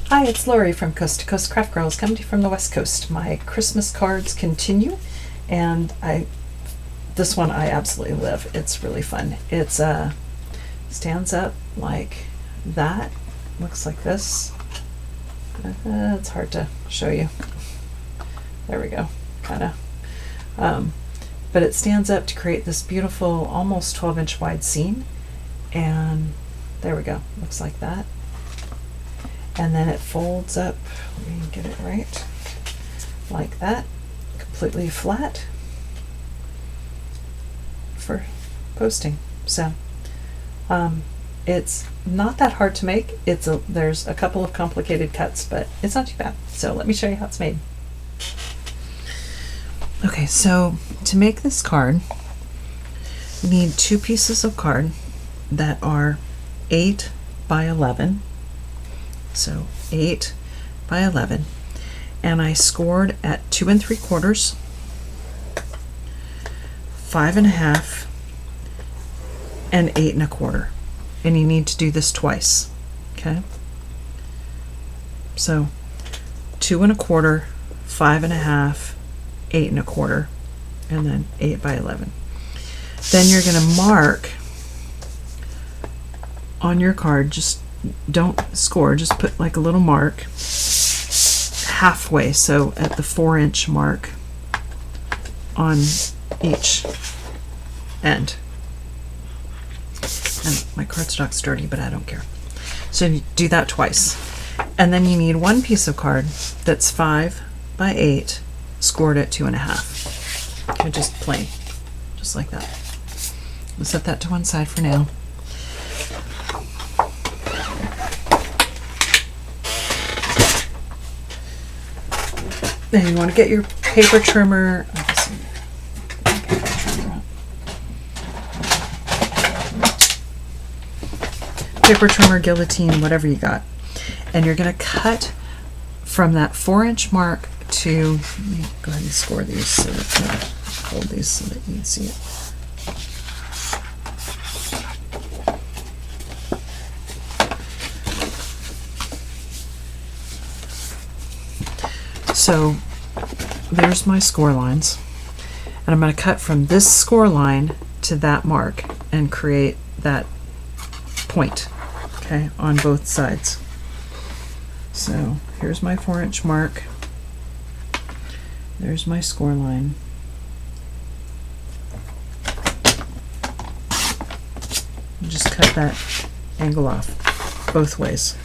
Hi, it's Lori from Coast to Coast Craft Girls, coming to you from the West Coast. My Christmas cards continue, and this one I absolutely love. It's really fun. It's stands up like that. Looks like this. It's hard to show you. There we go. Kind of. But it stands up to create this beautiful, almost 12-inch wide scene, and there we go. Looks like that. And then it folds up, let me get it right, like that, completely flat for posting. So it's not that hard to make. There's a couple of complicated cuts, but it's not too bad. So let me show you how it's made. Okay, so to make this card, you need 2 pieces of card that are 8 by 11. So 8 by 11, and I scored at 2 3/4, 5 1/2, and 8 1/4. And you need to do this twice. Okay. So 2 1/4, 5 1/2, 8 1/4, and then 8 by 11. Then you're going to mark on your card, just don't score, just put like a little mark halfway, so at the 4-inch mark on each end. And my cardstock's dirty, but I don't care. So you do that twice. And then you need 1 piece of card that's 5 by 8, scored at 2 1/2. Okay, just plain, just like that. We'll set that to one side for now. Then you want to get your paper trimmer. Paper trimmer, guillotine, whatever you got. And you're going to cut from that 4-inch mark to, let me go ahead and score these so that, hold these so that you can see it. So there's my score lines, and I'm going to cut from this score line to that mark and create that point, okay, on both sides. So here's my 4-inch mark, there's my score line, just cut that angle off both ways.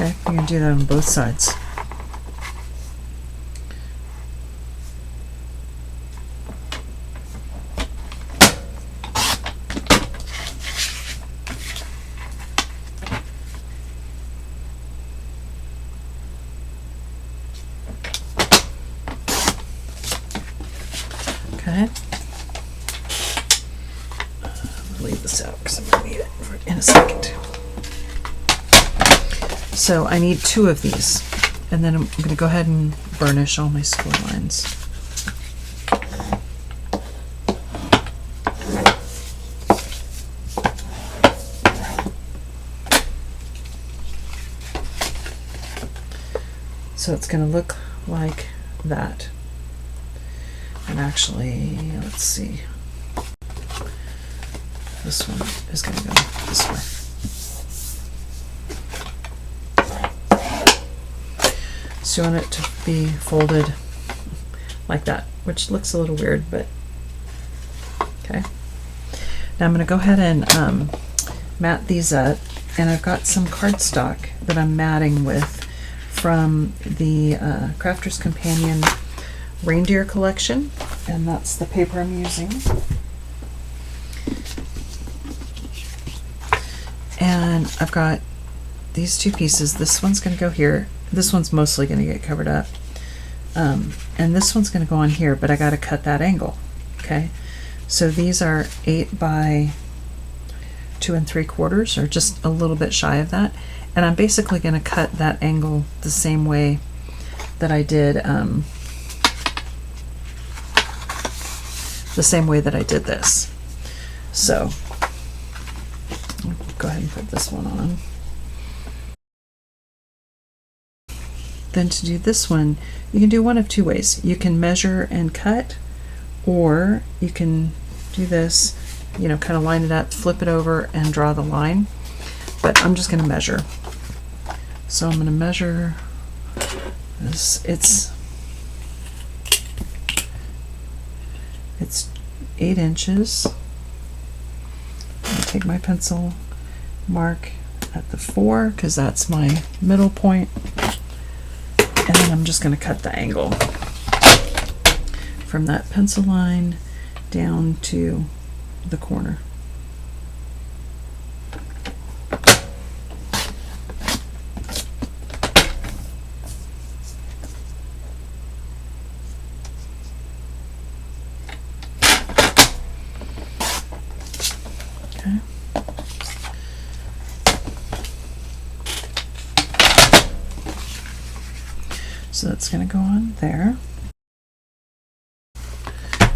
Okay, you're going to do that on both sides. Okay. I'll leave this out because I'm going to need it in a second. So I need 2 of these, and then I'm going to go ahead and burnish all my score lines. So it's going to look like that. And actually, let's see. This one is going to go this way. So you want it to be folded like that, which looks a little weird, but okay. Now I'm going to go ahead and mat these up, and I've got some cardstock that I'm matting with from the Crafter's Companion Reindeer Collection, and that's the paper I'm using. And I've got these 2 pieces. This one's going to go here. This one's mostly going to get covered up. And this one's going to go on here, but I got to cut that angle. Okay, so these are 8 by 2 3/4, or just a little bit shy of that. And I'm basically going to cut that angle the same way that I did the same way that I did this. So I'll go ahead and put this one on. Then to do this one, you can do one of two ways. You can measure and cut, or you can do this, you know, kind of line it up, flip it over, and draw the line. But I'm just going to measure. So I'm going to measure this. It's 8 inches. I'm going to take my pencil, mark at the 4, because that's my middle point. And then I'm just going to cut the angle from that pencil line down to the corner. Okay. So that's going to go on there.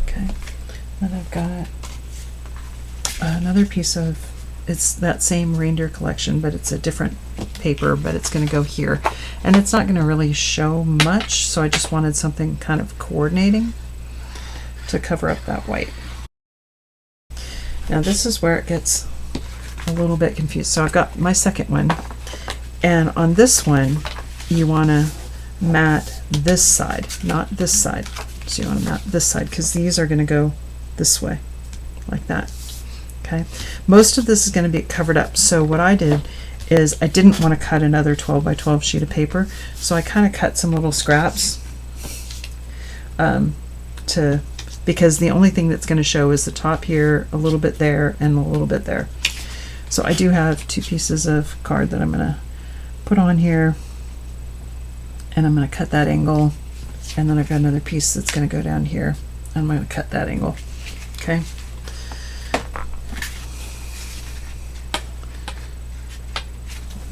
Okay. Then I've got another piece of, it's that same reindeer collection, but it's a different paper, but it's going to go here. And it's not going to really show much, so I just wanted something kind of coordinating to cover up that white. Now this is where it gets a little bit confused. So I've got my second one, and on this one you want to mat this side, not this side. So you want to mat this side, because these are going to go this way, like that. Okay, most of this is going to be covered up. So what I did is I didn't want to cut another 12 by 12 sheet of paper, so I kind of cut some little scraps because the only thing that's going to show is the top here, a little bit there, and a little bit there. So I do have 2 pieces of card that I'm going to put on here, and I'm going to cut that angle, and then I've got another piece that's going to go down here, and I'm going to cut that angle. Okay.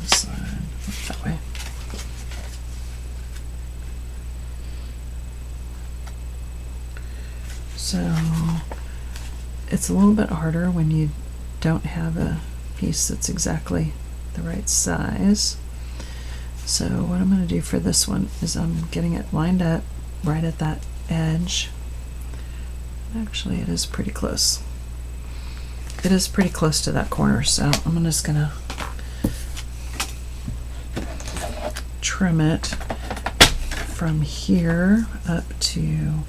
This side, that way. So it's a little bit harder when you don't have a piece that's exactly the right size. So what I'm going to do for this one is I'm getting it lined up right at that edge. Actually, it is pretty close. It is pretty close to that corner, so I'm just going to trim it from here up to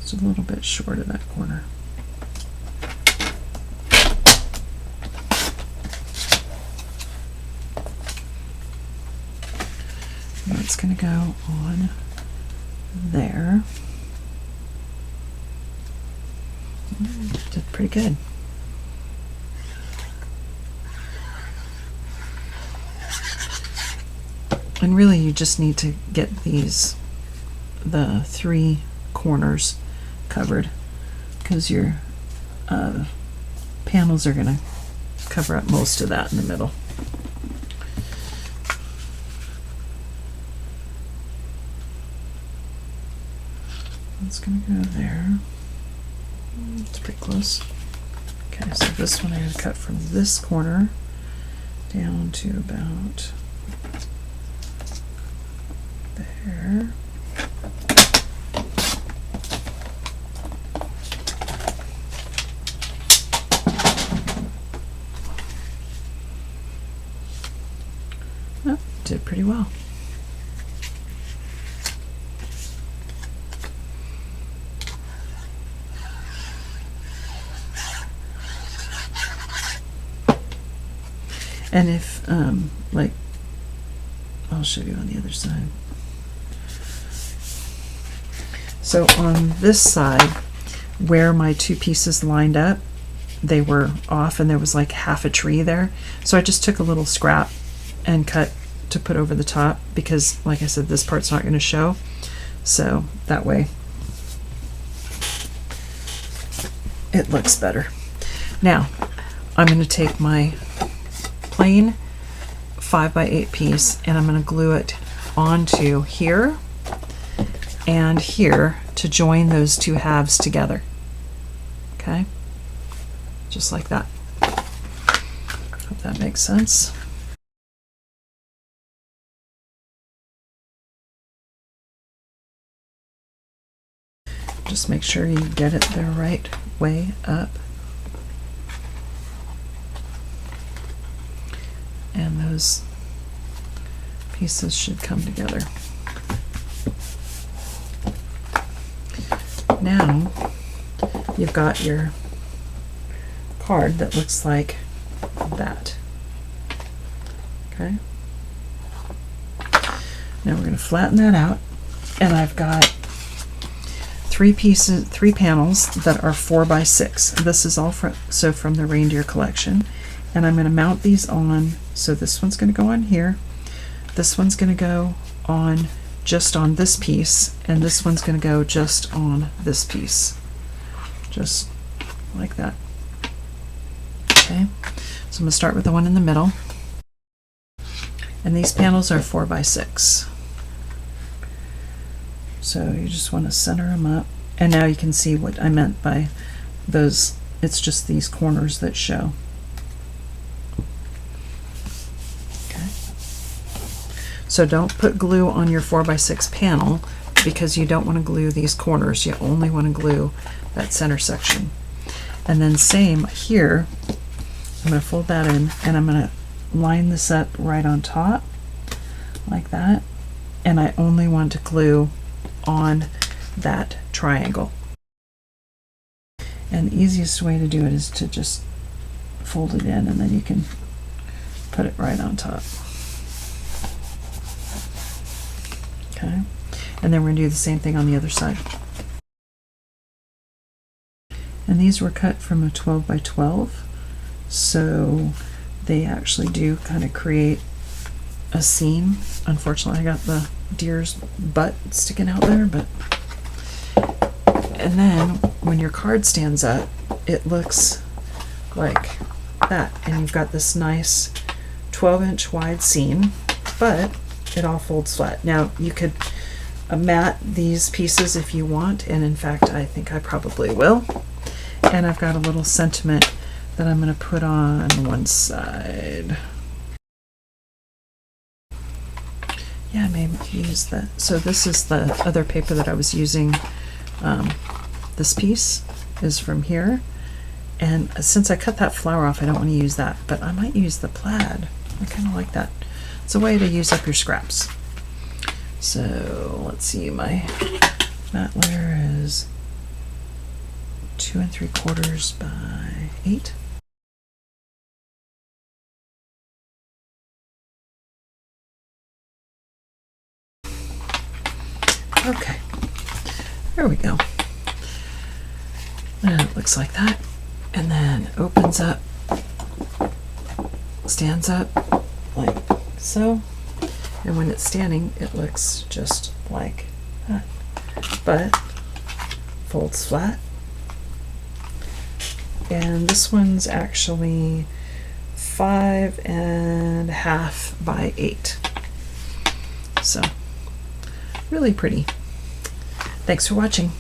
just a little bit short of that corner. And that's going to go on there. Did pretty good. And really you just need to get the 3 corners covered, because your panels are going to cover up most of that in the middle. It's going to go there. It's pretty close. Okay, so this one I'm going to cut from this corner down to about there. Oh, did pretty well. And if, like, I'll show you on the other side. So on this side, where my 2 pieces lined up, they were off and there was like half a tree there. So I just took a little scrap and cut to put over the top, because like I said, this part's not going to show. So that way it looks better. Now I'm going to take my plain 5 by 8 piece and I'm going to glue it onto here. and here to join those two halves together. Okay, just like that. Hope that makes sense. Just make sure you get it the right way up. And those pieces should come together. Now you've got your card that looks like that. Okay. Now we're going to flatten that out, and I've got three panels that are 4 by 6. This is all from the reindeer collection, and I'm going to mount these on. So this one's going to go on here, this one's going to go on just on this piece, and this one's going to go just on this piece, just like that. Okay, so I'm going to start with the one in the middle, and these panels are 4 by 6. So you just want to center them up, and now you can see what I meant by those. It's just these corners that show. Okay. So don't put glue on your 4 by 6 panel, because you don't want to glue these corners. You only want to glue that center section. And then same here, I'm going to fold that in, and I'm going to line this up right on top like that, and I only want to glue on that triangle. And the easiest way to do it is to just fold it in, and then you can put it right on top. Okay, and then we're going to do the same thing on the other side. And these were cut from a 12 by 12, so they actually do kind of create a seam. Unfortunately, I got the deer's butt sticking out there, but and then when your card stands up, it looks like that, and you've got this nice 12-inch wide seam, but it all folds flat. Now you could mat these pieces if you want, and in fact I think I probably will. And I've got a little sentiment that I'm going to put on one side. Yeah, maybe use that. So this is the other paper that I was using. This piece is from here, and since I cut that flower off, I don't want to use that, but I might use the plaid. I kind of like that. It's a way to use up your scraps. So let's see, my mat layer is 2 3/4 by 8. Okay, there we go. And it looks like that, and then opens up, stands up like so, and when it's standing it looks just like that, but folds flat. And this one's actually 5.5 by 8, so really pretty. Thanks for watching.